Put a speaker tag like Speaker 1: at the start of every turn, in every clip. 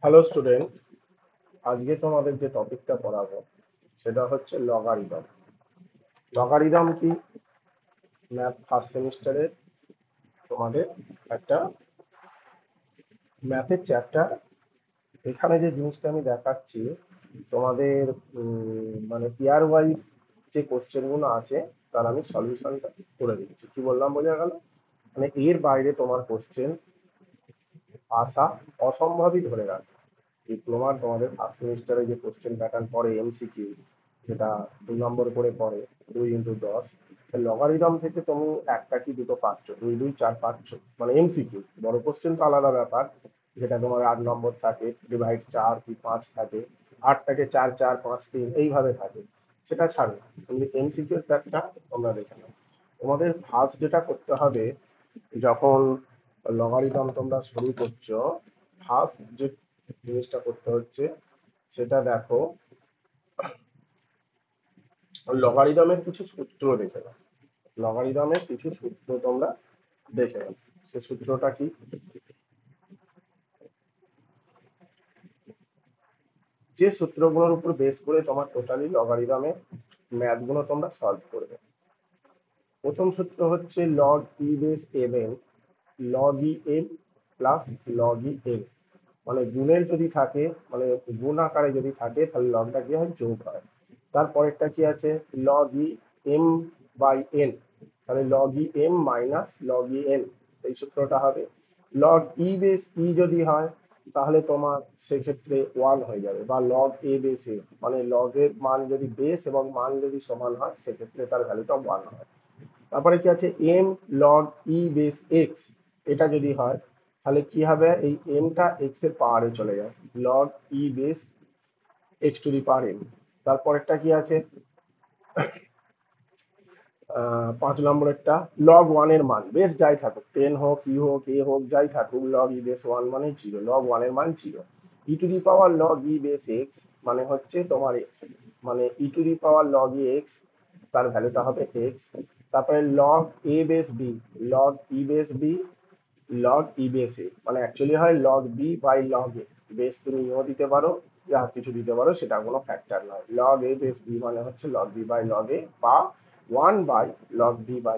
Speaker 1: Hello student, আজকে তোমাদের যে টপিকটা পড়াবো সেটা হচ্ছে লগারিদম। লগারিদম কি? ম্যাথ ফার্স্ট সেমিস্টারে তোমাদের একটা ম্যাথের চ্যাপ্টার। এখানে যে জিনিসটা আমি দেখাচ্ছি তোমাদের মানে ইয়ার ওয়াইজ যে কোশ্চেনগুলো আছে তার আমি সলিউশনটা করে দিচ্ছি। কি বললাম বোঝা গেল? মানে এর বাইরে তোমার কোশ্চেন আসা অসম্ভবই ধরে রাখো। ডিপ্লোমার তোমাদের ফার্স্ট সেমিস্টারে যে কোশ্চেন প্যাটার্ন পড়ে এমসিকিউ, যেটা 2 নম্বর করে পড়ে, 2 × 10, লগারিদম থেকে তুমি একটা কি দুটো পাচ্ছ, 2 2 4 পাচ্ছ, মানে এমসিকিউ। বড় কোশ্চেন তো আলাদা ব্যাপার, যেটা তোমার 8 নম্বর থাকে, ডিভাইড 4 কি 5 থাকে, 8টাকে 4 4 5 3 এইভাবে থাকে, সেটা ছাড়ো। তুমি এমসিকিউ একটা তোমরা দেখে নাও। তোমাদের ফার্স্ট যেটা করতে হবে যখন লগারিদম তোমরা শুরু করছো, ফার্স্ট যে জিনিসটা করতে হচ্ছে সেটা দেখো, লগারিদমের কিছু সূত্র দেখে নাও। লগারিদমের কিছু সূত্র তোমরা দেখে নাও। সে সূত্রটা কি? যে সূত্রগুলোর উপর বেস করে তোমার টোটালি লগারিদমের ম্যাথগুলো তোমরা সলভ করবে। প্রথম সূত্র হচ্ছে log e base m n, log e m plus log e n. মানে গুণের যদি থাকে, মানে গুণ আকারে যদি থাকে, তাহলে লগটা কি হয়? যোগ হয়। তারপরেরটা কি আছে? Log e m by n, তাহলে log e m minus log e n, এই সূত্রটা হবে। লগ ই বেস ই যদি হয় তাহলে তোমার সেক্ষেত্রে 1 হয়ে যাবে, বা লগ এ বেস এ, মানে লগের মান যদি বেস এবং মান যদি সমান হয় সেক্ষেত্রে তার ভ্যালুটা 1 হয়। তারপরে কি আছে? M log e base x, এটা যদি হয় তাহলে কি হবে? এই এমটা এক্স এর পাওয়ারে চলে যায়, log e base x to the power m. তারপরেরটা কি আছে? 5 নম্বরেরটা লগ ওয়ানের মান, বেস যাই থাকুক, 10 হোক, ই হোক, এ হোক, যাই থাকুক, লগ ই বেস 1 মানে 0, লগ ওয়ানের মান 0। E to the power log e base x মানে হচ্ছে তোমার এক্স, মানে e to the power log e x, তার ভ্যালুটা হবে এক্স। তারপরে log A base b, log e base b, log e base a, মানে অ্যাকচুয়ালি হয় log B by log A. Base তুমি ইও দিতে পারো, যা কিছু দিতে পারো, সেটা কোনো ফ্যাক্টর নয়। লগ এ বেস বি মানে হচ্ছে লগ বি বাই লগ এ, বা 1/log b/a,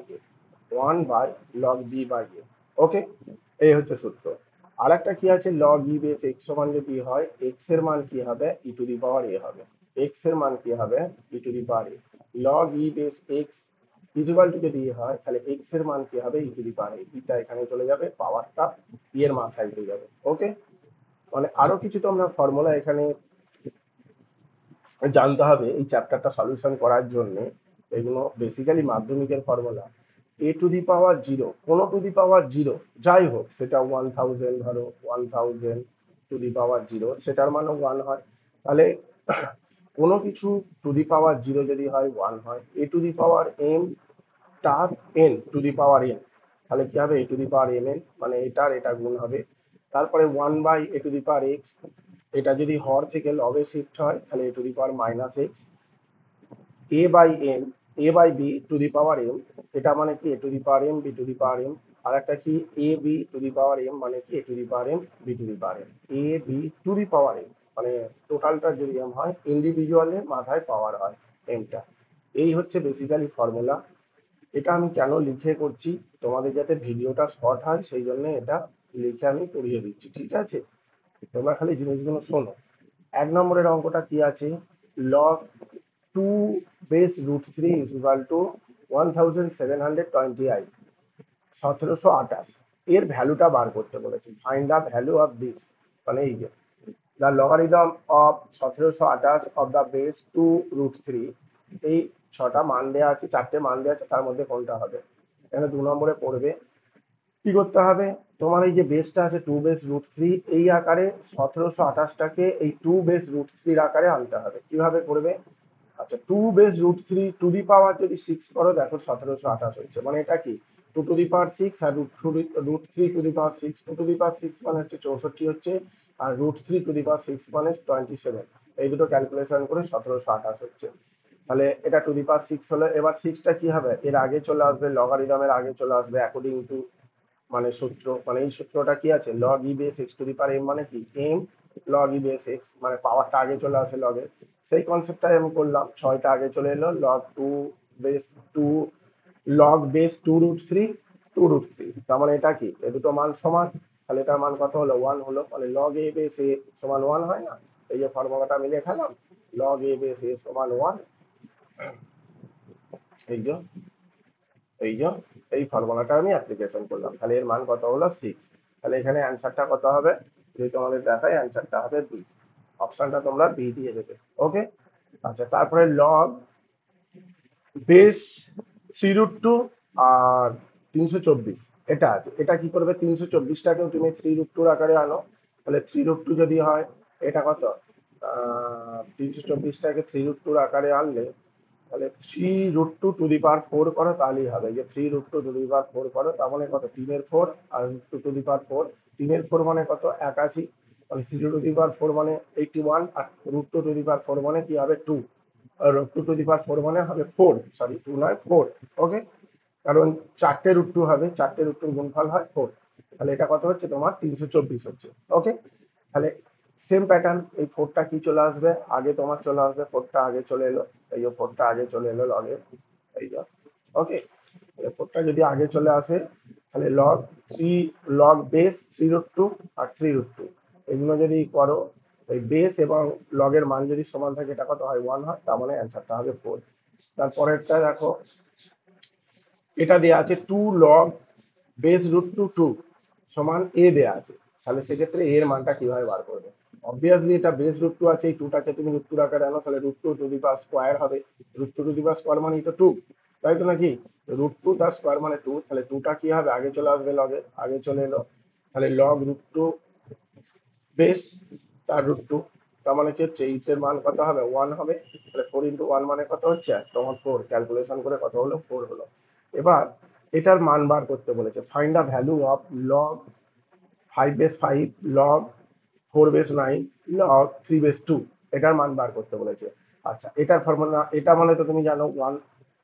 Speaker 1: 1/log b/a। ওকে, এই হচ্ছে সূত্র। আর একটা কি আছে? লগ ই বেস এক্স সমান যদি হয়, এক্স এর মান কি হবে? ই টু দি পাওয়ার এ হবে। এক্স এর মান কি হবে? E to the power a. Log e base x equal to যদি হয়, তাহলে এক্স এর মান কি হবে? ই টু দি পাওয়ার এ। ইটা এখানে চলে যাবে, পাওয়ারটা ই এর মাথায় চলে যাবে। ওকে, মানে আরো কিছু তোমরা ফর্মুলা এখানে জানতে হবে এই চ্যাপ্টারটা সলিউশন করার জন্য। এগুলো বেসিক্যালি মাধ্যমিকের formula. A to the power zero, কোনো টু দি পাওয়ার জিরো যাই হোক, সেটা 1000, ধরো 1000 টু দি পাওয়ার জিরো, সেটার মানও 1 হয়। তাহলে কোনো কিছু টু দি পাওয়ার জিরো যদি হয় 1 হয়। A to the power m star n to the power n, তাহলে কি হবে? A to the power m n, মানে এটার এটা গুণ হবে। তারপরে 1/a two the power x, এটা যদি হর থেকে লবে শিফট হয় তাহলে a to the power minus x. A by m, a by b to the power m, এটা মানে কি? A to the power m b to the power m. আর একটা কি? A b to the power m মানে কি? A to the power m b to the power m. A b to the power m, মানে টোটালটা যদি M হয়, ইন্ডিভিজুয়ালের মাথায় পাওয়ার হয় এমটা। এই হচ্ছে বেসিক্যালি ফর্মুলা। এটা আমি কেন লিখে করছি? তোমাদের যাতে ভিডিওটা শর্ট হয় সেই জন্য এটা লিখে আমি করিয়ে দিচ্ছি, ঠিক আছে? তোমরা খালি জিনিসগুলো শোনো। 1 নম্বরের অঙ্কটা কি আছে? Log 2 base √3 is equal two 1728, 1728 এর ভ্যালুটা বার করতে বলেছি। Find the value of this, মানে এই যে the logarithm of 1728 of the base 2√3। এই ছটা মান দেওয়া আছে, চারটে মান দেওয়া আছে, তার মধ্যে কোনটা হবে? এখানে 2 নম্বরে পড়বে। কি করতে হবে? তোমার এই যে বেসটা আছে 2 বেস √3, এই আকারে 1728টাকে এই 2 বেস √3 আকারে আনতে হবে। কিভাবে করবে? আচ্ছা, 2 বেস √3 টু দি পাওয়ার যদি 6 করো, দেখো 1728 হচ্ছে, মানে এটা কি? 2 টু দি পাওয়ার 6, আর √3 to the power 6, 2 to the power 6 মানে হচ্ছে 64 হচ্ছে, আর √3 টু দি পাওয়ার 6 মানে 27। এই দুটো ক্যালকুলেশন করে 1728 হচ্ছে। তাহলে এটা টু দি পাওয়ার 6 হলো। এবার 6টা কি হবে? এর আগে চলে আসবে, লগারিদমের আগে চলে আসবে, অ্যাকর্ডিং টু মানে সূত্র, মানে এই সূত্রটা কি আছে? Log e base x to the power m, মানে কি? M log e base x, মানে পাওয়ারটা আগে চলে আসে লগের, সেই কনসেপ্টটাই আমি করলাম। 6টা আগে চলে এলো, log two base two, log base two root three, two root three, তার মানে এটা কি, এ দুটো মান সমান, তাহলে এটার মান কত হলো, ওয়ান হলো, মানে লগ এ বেস এ সমান ওয়ান হয় না, এই যে ফর্মুলাটা আমি দেখালাম, লগ এ বেস এ সমান ওয়ান, এই যে এই যে এই ফর্মুলাটা আমি অ্যাপ্লিকেশন করলাম, তাহলে এর মান কত হলো 6। তাহলে এখানে অ্যান্সারটা কত হবে, যদি তোমাদের দেখায় অ্যান্সারটা হবে বি, অপশনটা তোমরা বি দিয়ে দেবে। ওকে, আচ্ছা তারপরে log base three root two আর 324 এটা আছে, এটা কি করবে, 324টাকেও তুমি থ্রি রুট টুর আকারে আনো, তাহলে থ্রি রুট টু যদি হয়, এটা কত, 324টাকে থ্রি রুট টুর আকারে আনলে, তাহলে three root two to the power four করো, তাহলেই হবে, যে three root two to the power four করো, তার মানে কত, তিনের ফোর, আর root two to the power four, তিনের ফোর মানে কত, 81, মানে three two the power four মানে 81, আর root two to the power four মানে কি হবে, টু, আর two to the power four মানে হবে ফোর, সরি টু নয় ফোর। ওকে, কারণ চারটে রুট টু হবে, চারটে রুট টুর গুণফল হয় ফোর, তাহলে এটা কত হচ্ছে তোমার 324 হচ্ছে। ওকে, তাহলে সেম প্যাটার্ন, এই ফোরটা কি চলে আসবে আগে, তোমার চলে আসবে, ফোরটা আগে চলে এলো, এই যে ফোরটা আগে চলে এলো লগে, এই যে, ওকে, ফোরটা যদি আগে চলে আসে, তাহলে log three, log base three root two আর থ্রি রুট টু, এগুলো যদি করো, এই বেস এবং লগের মান যদি সমান থাকে, এটা কত হয়, ওয়ান হয়, তার মানে অ্যান্সারটা হবে ফোর। তারপরেরটা দেখো, এটা দেয়া আছে two log base root two two সমান এ দেয়া আছে, তাহলে সেক্ষেত্রে এর মানটা কিভাবে বার করবে, অবভিয়াসলি এটা বেস রুট টু আছে, এই টুটাকে তুমি রুট টুর আকারে আনো, তাহলে root two to the power square হবে, root two to the power square মানেই তো টু, তাই তো নাকি, রুট টু তার স্কোয়ার মানে টু, তাহলে টুটা কি হবে, আগে চলে আসবে লগে, আগে চলে এলো, তাহলে লগ রুট টু বেস তার রুট টু, তার মানে কি হচ্ছে, এইচ এর মান কত হবে, ওয়ান হবে, তাহলে ফোর ইন্টু ওয়ান মানে কত হচ্ছে, তোমার ফোর, ক্যালকুলেশন করে কত হলো, ফোর হলো। এবার এটার মান বার করতে বলেছে, find the value of log five base five, log four base nine, log three base two, এটার মান বার করতে বলেছে। আচ্ছা এটার ফর্মুলা, এটা মানে তো তুমি জানো one,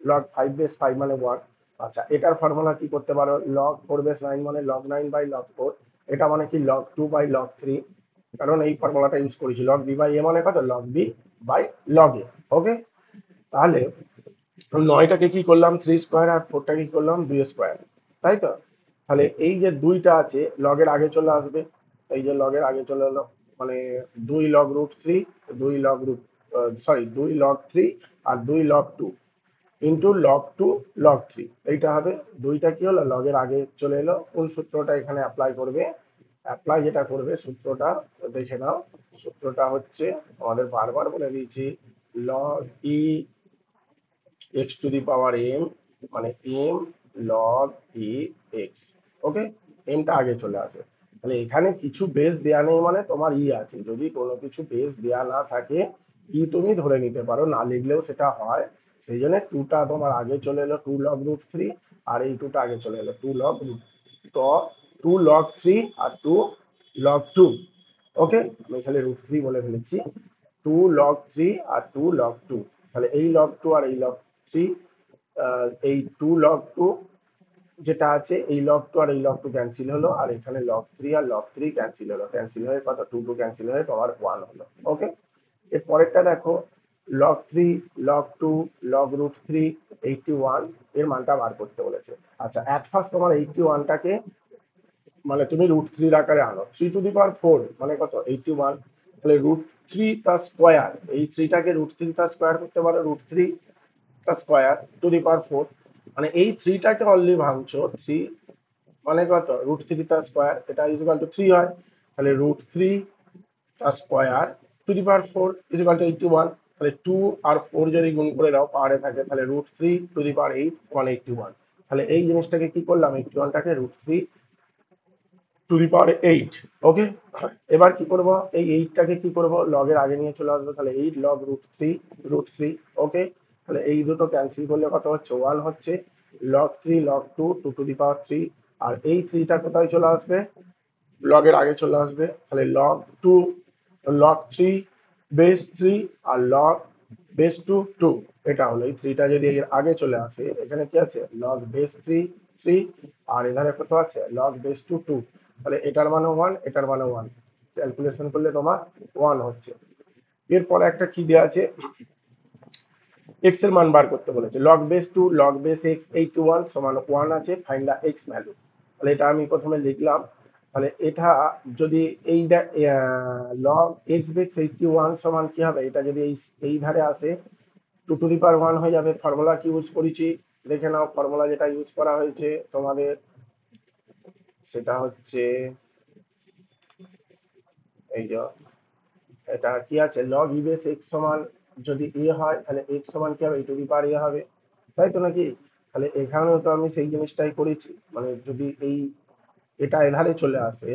Speaker 1: log five base five মানে ওয়ান, আচ্ছা এটার ফর্মুলা কি করতে পারো, লগ ফোর বেস নাইন মানে log nine by log four, এটা মানে কি log two by log three, কারণ এই ফর্মুলাটা ইউজ করেছি, লগ বি বাই এ মানে কত, log B by log A. ওকে, তাহলে নয়টাকে কি করলাম থ্রি স্কোয়ার, আর ফোরটাকে কি করলাম দুই স্কোয়ার, তাই তো, তাহলে এই যে দুইটা আছে লগের আগে চলে আসবে, এই যে লগের আগে চলে এলো, মানে দুই লগ রুট থ্রি, দুই লগ রুট, সরি দুই লগ থ্রি আর দুই log two into log two log three, এইটা হবে, দুইটা কি হলো লগের আগে চলে এলো, কোন সূত্রটা এখানে অ্যাপ্লাই করবে, অ্যাপ্লাই যেটা করবে সূত্রটা দেখে নাও, সূত্রটা হচ্ছে আমাদের বারবার বলে দিয়েছি, log e x to the power m, মানে m log e x. Okay, এমটা আগে চলে আসে, তাহলে এখানে কিছু বেস দেয়া নেই, মানে তোমার ই আছে, যদি কোনো কিছু বেস দেয়া না থাকে, ই তুমি ধরে নিতে পারো, না লিখলেও সেটা হয়, সেই জন্য টুটা তোমার আগে চলে এলো, টু লগ রুট থ্রি, আর এই টুটা আগে চলে এলো, টু লগ রুট, তো টু লগ থ্রি আর টু লগ টু। ওকে, আমি এখানে রুট থ্রি বলে ফেলেছি, টু লগ থ্রি আর টু লগ টু, তাহলে এই লগ টু আর এই লগ থ্রি, এই টু লগ টু যেটা আছে, এই লগ টু আর এই লগ টু ক্যান্সেল হলো, আর এখানে লগ থ্রি আর লগ থ্রি ক্যান্সেল হলো, ক্যান্সেল হয়ে কত, টু টু ক্যান্সেল হয়ে তোমার ওয়ান হলো। ওকে, এর পরেরটা দেখো, log three, log two, log root three, 81, এর মানটা বার করতে বলেছে। আচ্ছা অ্যাট ফার্স্ট তোমার 81টাকে, মানে তুমি রুট থ্রির আকারে আনো, three two the power four মানে কত, 81, তাহলে রুট থ্রি তার স্কোয়ার, এই থ্রিটাকে রুট থ্রি তার স্কোয়ার করতে পারো, রুট থ্রি তার square to the power four, মানে এই থ্রিটাকে অনলি ভাঙছো, থ্রি মানে কত, রুট থ্রি তার স্কোয়ার, এটা ইজিক্যাল টু থ্রি হয়, তাহলে রুট থ্রি তার square to the power four is equal to 81, তাহলে টু আর ফোর যদি গুণ করে দাও পাওয়ারে থাকে, তাহলে root three two the power eight সমান 81, তাহলে এই জিনিসটাকে কি করলাম, 81টাকে root three two the power eight. Okay, এবার কি করব, এই এইটটাকে কি করব, লগের আগে নিয়ে চলে আসবো, তাহলে eight log root three, root three. Okay, তাহলে এই দুটো ক্যান্সেল করলে কত হচ্ছে, ওয়ান হচ্ছে, log three log two, two to the power three, আর এই থ্রিটা কোথায় চলে আসবে, লগের আগে চলে আসবে, তাহলে log two, log three base three, আর লগ বেস টু টু, এটা হলো, এই থ্রিটা যদি এর আগে চলে আসে, এখানে কি আছে, লগ বেস থ্রি থ্রি, আর এখানে কত আছে, লগ বেস টু টু, তাহলে এটার মানে ওয়ান, এটার মানে ওয়ান, ক্যালকুলেশন করলে তোমার 1 হচ্ছে। এরপরে একটা কি দেওয়া আছে, এক্স এর মান বার করতে বলেছে, log base 2 log base x 81 সমান 1 আছে, ফাইন্ড দা এক্স ভ্যালু। তাহলে এটা আমি প্রথমে লিখলাম। তাহলে এটা যদি এই লগ এক্স বেস 81 সমান কি হবে, এটা যদি এই ধারে আসে 2 টু দি পাওয়ার 1 হয়ে যাবে। ফর্মুলা কি ইউজ করেছি দেখে নাও, ফর্মুলা যেটা ইউজ করা হয়েছে তোমাদের সেটা হচ্ছে এই যে এটা কি আছে, লগ ই বেস এক্স সমান যদি এ হয় তাহলে এক্স সমান কি হবে, টু দি পাওয়ার এ হবে, তাই তো নাকি? তাহলে এখানেও তো আমি সেই জিনিসটাই করেছি, মানে যদি এই এটা এধারে চলে আসে,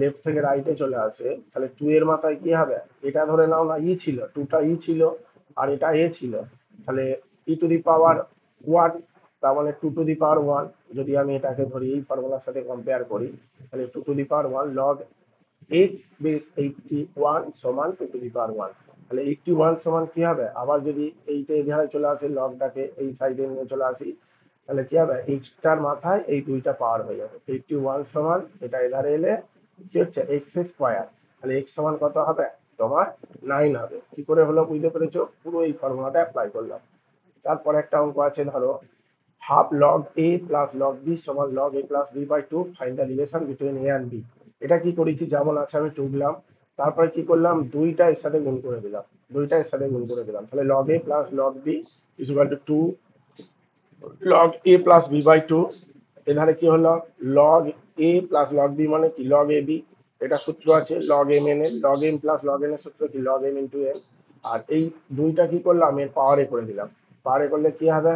Speaker 1: লেফট থেকে রাইটে চলে আসে, তাহলে 2 এর মাথায় কি হবে, এটা ধরে নাও না ই ছিল, 2টা ই ছিল আর এটা এ ছিল, তাহলে ই টু দি পাওয়ার 1, তার মানে 2 টু দি পাওয়ার 1। যদি আমি এটাকে ধরি এই ফর্মুলার সাথে কম্পেয়ার করি, তাহলে 2 to the power 1 log x base 81 সমান 2 টু দি পাওয়ার 1। তাহলে 81 সমান কি হবে, আবার যদি এইটা এধারে চলে আসে, লগটাকে এই সাইডে নিয়ে চলে আসি, তাহলে কি হবে, এক্সটার মাথায় এই দুইটা পাওয়ার হয়ে যাবে। 81 সমান এটা এধারে এলে কি হচ্ছে এক্স স্কোয়ার, তাহলে এক্স সমান কত হবে তোমার 9 হবে। কি করে হলো বুঝতে পেরেছো, পুরো এই ফর্মুলাটা অ্যাপ্লাই করলাম। তারপরে একটা অঙ্ক আছে, ধরো half log A plus log B সমান log A plus B by 2, find the relation between A and B. এটা কি করেছি, যেমন আছে আমি টুকলাম, তারপরে কি করলাম, দুইটা এর সাথে গুণ করে দিলাম, দুইটা এর সাথে গুণ করে দিলাম, তাহলে log A plus log B is equal to 2 log A plus B by 2। এধারে কি হলো, log A plus log B মানে কি লগ এ বি, এটা সূত্র আছে লগ এম এন এর, log M plus log N এর সূত্র কি লগ এম ইন্টু এন। আর এই দুইটা কি করলাম, এর পাওয়ারে করে দিলাম, পাওয়ারে করলে কি হবে,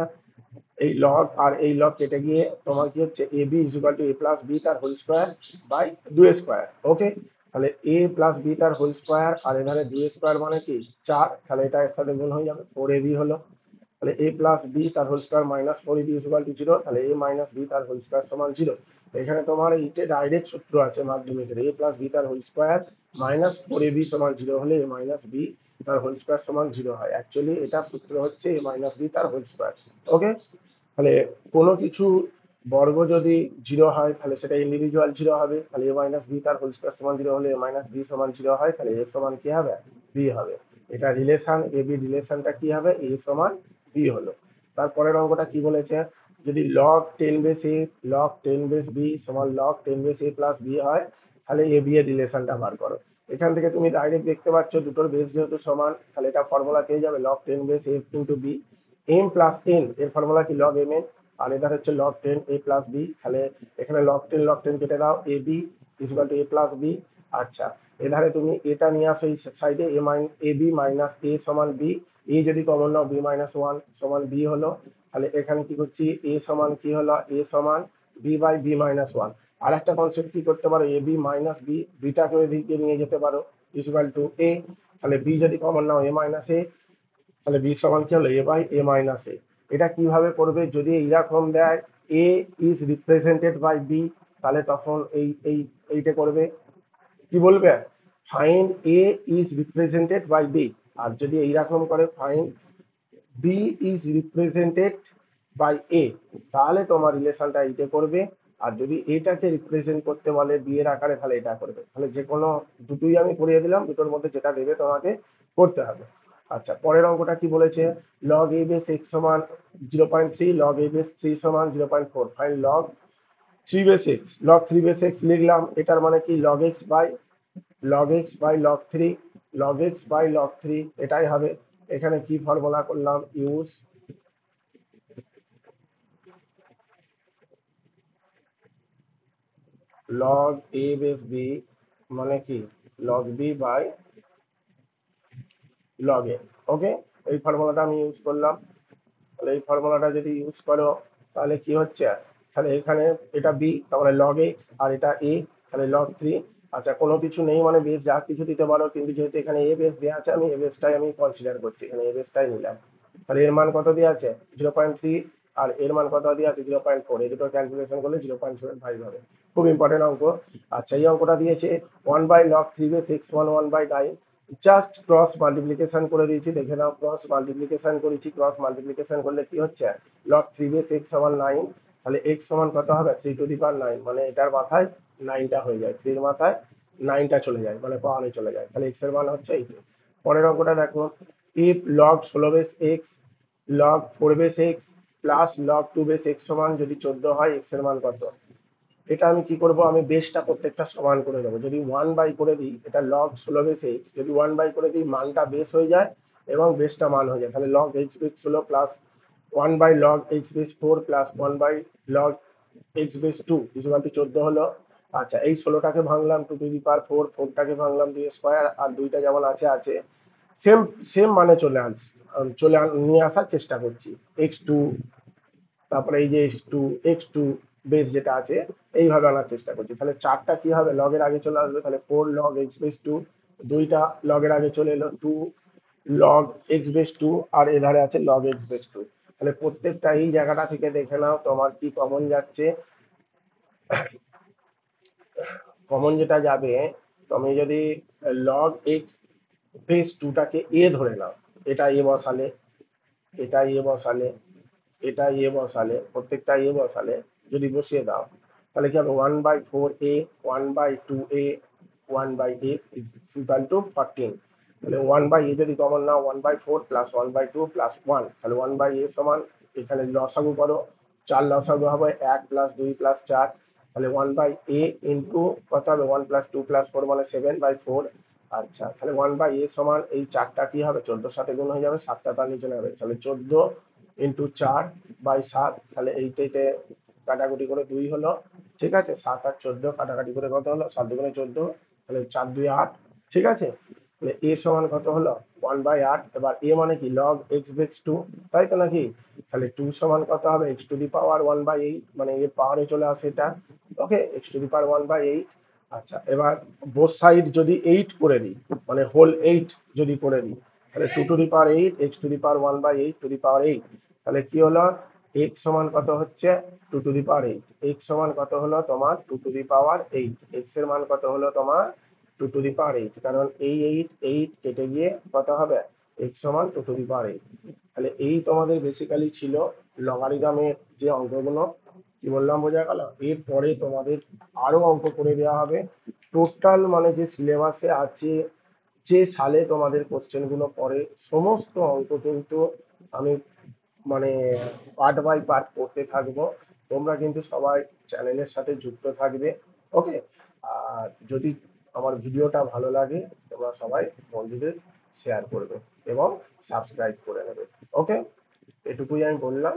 Speaker 1: এই লগ আর এই লগ কেটে গিয়ে তোমার কি হচ্ছে A B is equal to A plus B তার whole square by 2 square. Okay, তাহলে এ প্লাস বি তার হোল স্কোয়ার আর এধারে 2 স্কোয়ার মানে কি 4, তাহলে এটা একসাথে গুণ হয়ে যাবে, 4ab হলো। তাহলে এ প্লাস বি তার whole square minus 4ab is equal to 0, তাহলে এ মাইনাস বি তার হোল স্কোয়ার সমান 0। এখানে তোমার এইটে ডাইরেক্ট সূত্র আছে মাধ্যমিকের, এ প্লাস বি তার হোল স্কোয়ার মাইনাস 4ab সমান 0 হলে এ মাইনাস বি তার হোল স্কোয়ার সমান 0 হয়। অ্যাকচুয়ালি এটা সূত্র হচ্ছে এ মাইনাস বি তার হোল স্কোয়ার। ওকে, তাহলে কোনো কিছু বর্গ যদি 0 হয় তাহলে সেটা ইন্ডিভিজুয়াল 0 হবে, তাহলে এ মাইনাস বি তার হোল স্কোয়ার সমান 0 হলে এ মাইনাস বি সমান 0 হয়, তাহলে এ সমান কি হবে বি হবে। এটা রিলেশন এ বি, রিলেশনটা কি হবে এ সমান বি হলো। তারপরের অঙ্কটা কি বলেছে, যদি লগ 10 বেস এ লগ 10 বেস বি সমান লগ 10 বেস এ প্লাস বি হয়, তাহলে এ বি এর রিলেশনটা বার করো। এখান থেকে তুমি ডাইরেক্ট দেখতে পাচ্ছ দুটোর বেস যেহেতু সমান, তাহলে এটা ফর্মুলা পেয়ে যাবে log 10 base A into B, M plus N এর ফর্মুলা কি লগ এম এন, আর এধার হচ্ছে লগ 10 এ প্লাস বি, তাহলে এখানে লগ 10 কেটে দাও, A B is equal to A plus B. আচ্ছা, এধারে তুমি এটা নিয়ে আসো এই সাইডে, এ বি মাইনাস এ সমান বি, এ যদি কমন নাও বি মাইনাস 1 সমান বি হলো। তাহলে এখানে কি করছি, এ সমান কি হলো, এ সমান বি বাই বি মাইনাস 1। আর একটা কনসেপ্ট কি করতে পারো, এ বি মাইনাস বি, বিটাকে এদিকে নিয়ে যেতে পারো ইজ ইকুয়াল টু এ, তাহলে বি যদি কমন নাও এ মাইনাস এ, তাহলে বি সমান কি হলো এ বাই এ মাইনাস এ। এটা কিভাবে করবে, যদি এইরকম দেয় A is represented by B, তাহলে তখন এইটা করবে, কি বলবে, fine A is represented by B. আর যদি এইরকম করে fine B is represented by A, তাহলে তোমার রিলেশনটা এইটা করবে। আর যদি এটাকে রিপ্রেজেন্ট করতে বলে বি এর আকারে, তাহলে এটা করবে। তাহলে যে কোনো দুটোই আমি করিয়ে দিলাম, দুটোর মধ্যে যেটা দেবে তোমাকে করতে হবে। আচ্ছা, পরের অঙ্কটা কি বলেছে, লগ এ বেস এক্স সমান 0.3 লগ এ বেস 3 সমান 0.4, find log 3 base x. Log 3 base x লিখলাম, এটার মানে কি log x by log 3, log x by log 3 এটাই হবে। এখানে কি ফর্মুলা করলাম, ইউজ লগ এ বেস বি মানে কি log B by log A. Okay, এই ফর্মুলাটা আমি ইউজ করলাম। তাহলে এই ফর্মুলাটা যদি ইউজ করো তাহলে কি হচ্ছে, তাহলে এখানে এটা বি তাহলে লগ এক্স আর এটা এ, তাহলে লগ 3। আচ্ছা, কোনো কিছু নেই মানে বেস যা কিছু দিতে পারো, কিন্তু যেহেতু এখানে এ বেস দেওয়া আছে আমি এ বেসটাই আমি কনসিডার করছি, এখানে এ বেসটাই নিলাম। তাহলে এর মান কত দিয়ে আছে 0.3, আর এর মান কত দিয়ে আছে 0.4, এই দুটো ক্যালকুলেশন করলে 0.75 হবে। খুব ইম্পর্টেন্ট অঙ্ক। আচ্ছা, এই অঙ্কটা দিয়েছে 1/log 3 base x 1/9, just cross multiplication করে দিয়েছি, দেখে নাও ক্রস মাল্টিপ্লিকেশন করেছি, ক্রস মাল্টিপ্লিকেশন করলে কি হচ্ছে লগ 3 বেস এক্স সমান 9, তাহলে এক্স সমান কত হবে 3 টু দি পাওয়ার 9, মানে এটার মাথায় 9টা হয়ে যায়, 3 এর মাথায় 9টা চলে যায়, মানে পাওয়ারে চলে যায়, তাহলে এক্স এর মান হচ্ছে এইটা। পরের অঙ্কটা দেখো, if log 16 base x log 4 base x plus log 2 base x সমান যদি 14 হয়, এক্স এর মান কত? এটা আমি কি করব, আমি বেসটা প্রত্যেকটা সমান করে দেবো। যদি 1 বাই করে দিই, এটা লগ 16 বেস এক্স, যদি 1 বাই করে দিই মানটা বেস হয়ে যায় এবং বেসটা মান হয়ে যায়, তাহলে log H base 16 plus 1/log H base 4 plus 1/log H base 2 equal to 14 হলো। আচ্ছা, এই 16টাকে ভাঙলাম 2 টু দি পাওয়ার 4, 4টাকে ভাঙলাম 2 স্কোয়ার, আর দুইটা যেমন আছে আছে, সেম সেম মানে নিয়ে আসার চেষ্টা করছি। x2, তারপরে এই যে x2, x2 বেস যেটা আছে, এইভাবে আনার চেষ্টা করছি। তাহলে চারটা কি হবে, লগের আগে চলে আসবে, তাহলে 4 log x বেস 2, দুইটা লগের আগে চলে এলো 2 log x বেস 2, আর এধারে আছে log x বেস 2। তাহলে প্রত্যেকটা এই জায়গাটা থেকে দেখে নাও তোমার কি কমন যাচ্ছে। কমন যেটা যাবে, তুমি যদি log x বেস 2টাকে ধরে নাও, এটা বসালে, এটা বসালে, এটা বসালে, প্রত্যেকটা বসালে, যদি বসিয়ে দাও, তাহলে কি হবে, 1/4a, 1/2a, 1/a equal to 14। তাহলে 1/a যদি কমন নাও, 1/4 প্লাস 1/2 প্লাস 1, তাহলে 1/a সমান, এখানে লসাগু করো, 4 লসাগু হবে 1 প্লাস 2 প্লাস 4, তাহলে 1/a ইন্টু কত হবে, 1 প্লাস 2 প্লাস 4 মানে 7/4। আচ্ছা, তাহলে 1/a সমান, এই চারটা কি হবে, 14 সাথে গুণ হয়ে যাবে, 7টা তার নিচে নেবে, তাহলে 14 ইন্টু 4/7, তাহলে এইটাতে কাটাকুটি করে 2 হলো। ঠিক আছে, 7 আর 14 কাটাকাটি করে কত হলো, 7 2 গুণে 14, তাহলে 4 2 8। ঠিক আছে, তাহলে এ সমান কত হলো, 1/8। এবার এ মানে কি, লগ এক্স বেস 2, তাই তো নাকি? তাহলে 2 সমান কত হবে, x⁻1/8, মানে এর পাওয়ারে চলে আসে এটা। ওকে, x⁻1/8। আচ্ছা, এবার বোথ সাইড যদি 8 করে দিই, মানে হোল 8 যদি করে দিই, তাহলে 2 টু দি পাওয়ার 8, x⁻1/8 তাহলে কি হলো, x সমান কত হচ্ছে, 2 টু দি পাওয়ার 8, x সমান কত হলো তোমার 2 টু দি পাওয়ার 8, x এর মান কত হলো তোমার 2 টু দি পাওয়ার 8, কারণ এই 8 কেটে গিয়ে কত হবে, x সমান 2 টু দি পাওয়ার 8। তাহলে এই তোমাদের বেসিক্যালি ছিল লগারিদমের যে অঙ্কগুলো। কি বললাম, বোঝা গেল? এরপরে তোমাদের আরো অঙ্ক করে দেওয়া হবে। টোটাল মানে যে সিলেবাসে আছে, যে সালে তোমাদের কোশ্চেন গুলো পড়ে, সমস্ত অঙ্ক কিন্তু আমি মানে পার্ট বাই পার্ট করতে থাকবো। তোমরা কিন্তু সবাই চ্যানেলের সাথে যুক্ত থাকবে। ওকে, আর যদি আমার ভিডিওটা ভালো লাগে, তোমরা সবাই বন্ধুদের শেয়ার করবে এবং সাবস্ক্রাইব করে নেবে। ওকে, এটুকুই আমি বললাম।